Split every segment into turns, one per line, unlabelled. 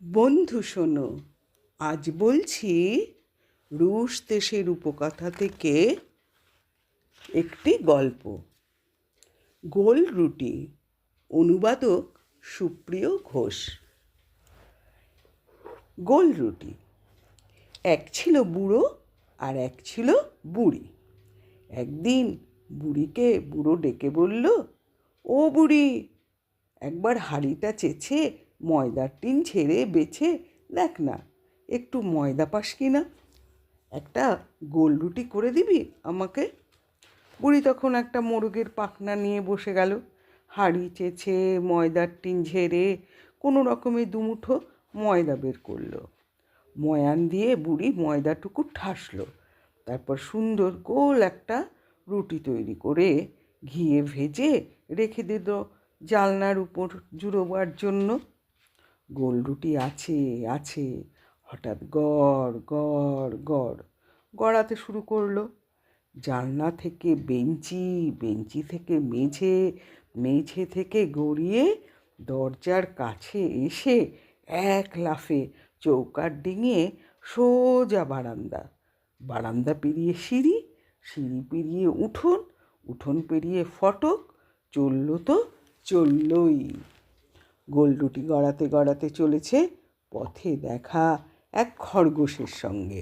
বন্ধু শোনো, আজ বলছি রুশ দেশের উপকথা থেকে একটি গল্প। গোল রুটি। অনুবাদক সুপ্রিয় ঘোষ। গোল রুটি। এক ছিল বুড়ো আর এক ছিল বুড়ি। একদিন বুড়িকে বুড়ো ডেকে বলল, ও বুড়ি, একবার হাঁড়িটা চেঁচে ময়দার টিন ছেড়ে বেছে দেখ না, একটু ময়দা পাস কি না? একটা গোল রুটি করে দিবি আমাকে? বুড়ি তখন একটা মোরগের পাখনা নিয়ে বসে গেল। হাঁড়ি চেঁচে ময়দার টিন ঝেড়ে কোনো রকমে দুমুঠো ময়দা বের করলো। ময়ান দিয়ে বুড়ি ময়দাটুকু ঠাসলো। তারপর সুন্দর গোল একটা রুটি তৈরি করে ঘিয়ে ভেজে রেখে দিল জানলার উপর জুড়োবার জন্য। গোল রুটি আছে আছে, হঠাৎ গড় গড় গড় গড়াতে শুরু করলো। জানলা থেকে বেঞ্চি, বেঞ্চি থেকে মেঝে, মেঝে থেকে গড়িয়ে দরজার কাছে এসে এক লাফে চৌকাঠ ডিঙিয়ে সোজা বারান্দা, বারান্দা পেরিয়ে সিঁড়ি, সিঁড়ি পেরিয়ে উঠোন, উঠোন পেরিয়ে ফটক, চলল তো চললই। গোল রুটি গড়াতে গড়াতে চলেছে পথে দেখা এক খরগোশের সঙ্গে।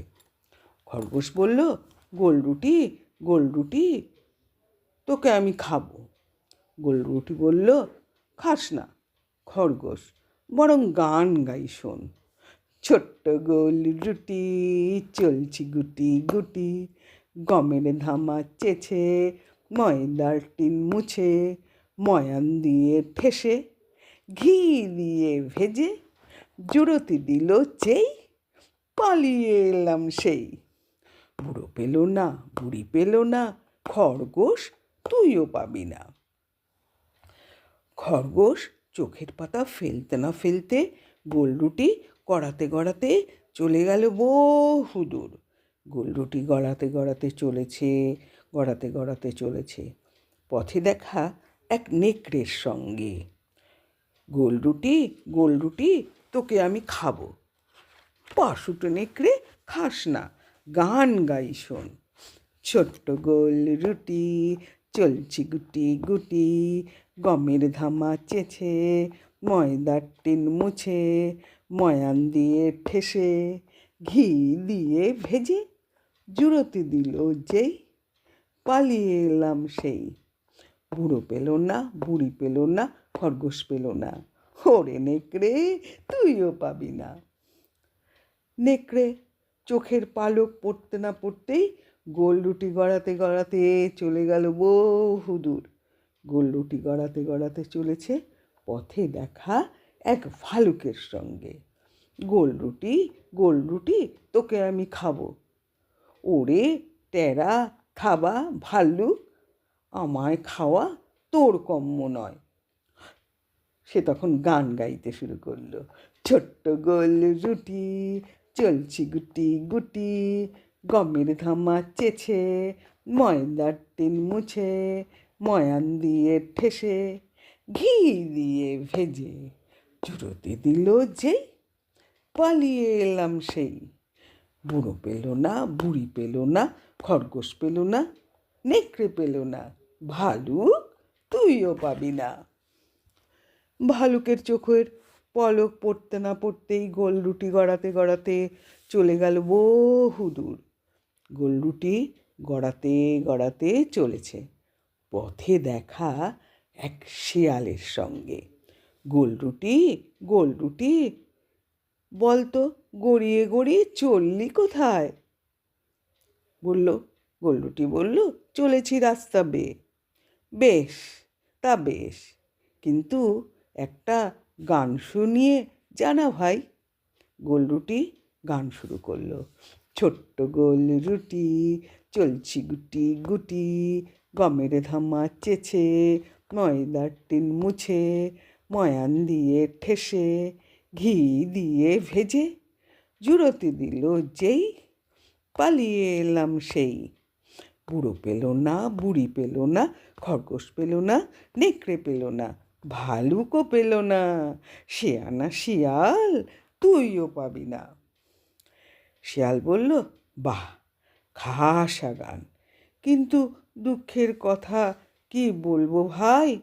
খরগোশ বলল, গোল রুটি, গোল রুটি, তোকে আমি খাবো। গোল রুটি বলল, খাস না খরগোশ, বরং গান গাই শোন। ছোট্ট গোল রুটি চলছি গুটি গুটি, গমের ধামা চেছে ময়দার টিন মুছে, ময়ান দিয়ে ঠেসে ঘি দিয়ে ভেজে, জুড়োতে দিল যেই, পালিয়ে এলাম সেই। বুড়ো পেল না, বুড়ি পেল না, খরগোশ তুইও পাবি না। খরগোশ চোখের পাতা ফেলতে না ফেলতে গোল রুটি গড়াতে গড়াতে চলে গেল বহু দূর। গোল রুটি গড়াতে গড়াতে চলেছে, গড়াতে গড়াতে চলেছে পথে দেখা এক নেকড়ের সঙ্গে। গোল রুটি, গোল রুটি, তোকে আমি খাবো। পাশুটে নেকড়ে, খাস না, গান গাই শোন। ছোট্ট গোল রুটি চলছি গুটি গুটি, গমের ধামা চেছে ময়দার টিন মুছে, ময়ান দিয়ে ঠেসে ঘি দিয়ে ভেজে, জুড়োতে দিল যেই, পালিয়ে এলাম সেই। বুড়ো পেল না, বুড়ি পেল না, খরগোশ পেল না। ওরে নেকড়ে, তুইও পাবি না। নেকড়ে চোখের পালক পড়তে না পড়তেই গোল রুটি গড়াতে গড়াতে চলে গেল বহু দূর। গোল রুটি গড়াতে গড়াতে চলেছে পথে দেখা এক ভালুকের সঙ্গে। গোল রুটি, গোল রুটি, তোকে আমি খাবো। ওরে টেরা থাবা ভাল্লুক, আমায় খাওয়া তোর কম্ম নয়। সে তখন গান গাইতে শুরু করলো। ছোট্ট গোল রুটি চলছি গুটি গুটি, গমের ধামা চেছে ময়দার টিন মুছে, ময়ান দিয়ে ঠেসে ঘি দিয়ে ভেজে, জুড়োতে দিল যেই, পালিয়ে এলাম সেই। বুড়ো পেল না, বুড়ি পেল না, খরগোশ পেল না, নেকড়ে পেল না, ভালুক তুইও পাবি না। ভালুকের চোখের পলক পড়তে না পড়তেই গোল রুটি গড়াতে গড়াতে চলে গেল বহু দূর। গোল রুটি গড়াতে গড়াতে চলেছে পথে দেখা এক শিয়ালের সঙ্গে। গোল রুটি, গোল রুটি, বলতো গড়িয়ে গড়িয়ে চললি কোথায়? বলল গোল রুটি বলল, চলেছি রাস্তা বেয়ে। বেশ, তা বেশ, কিন্তু একটা গান শুনিয়ে জানা ভাই। গোল রুটি গান শুরু করলো। ছোট্ট গোল রুটি চলছি গুটি গুটি, গমের ধামা চেছে ময়দার টিন মুছে, ময়ান দিয়ে ঠেসে ঘি দিয়ে ভেজে, জুড়োতে দিল যেই, পালিয়ে এলাম সেই। বুড়ো পেল না, বুড়ি পেল না, খরগোশ পেল না, নেকড়ে পেল না, ভালুকও পেল না। শেয়ানা শিয়াল তুইও পাবি না। শিয়াল বলল, বাহ, খাসা গান, কিন্তু দুঃখের কথা কি বলবো ভাই,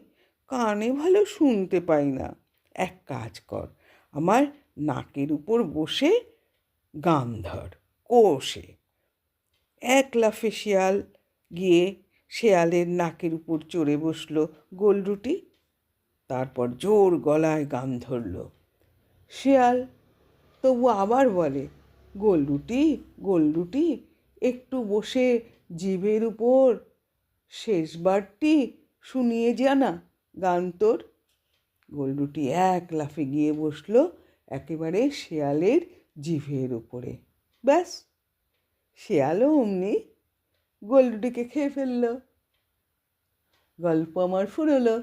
কানে ভালো শুনতে পাই না। এক কাজ কর, আমার নাকের উপর বসে গান ধর কষে। এক লাফে শিয়াল গিয়ে শেয়ালের নাকের উপর চড়ে বসল গোলরুটি। তারপর জোর গলায় গান ধরল। শিয়াল তবু আবার বলে, গোলরুটি গোলরুটি, একটু বসে জিভের উপর শেষবারটি শুনিয়ে জানা গান তোর। গোলরুটি এক লাফে গিয়ে বসলো একেবারে শেয়ালের জিভের উপরে। ব্যাস, শেয়ালও অমনি গোলরুটিকে খেয়ে ফেলল। গল্প আমার ফুরলো।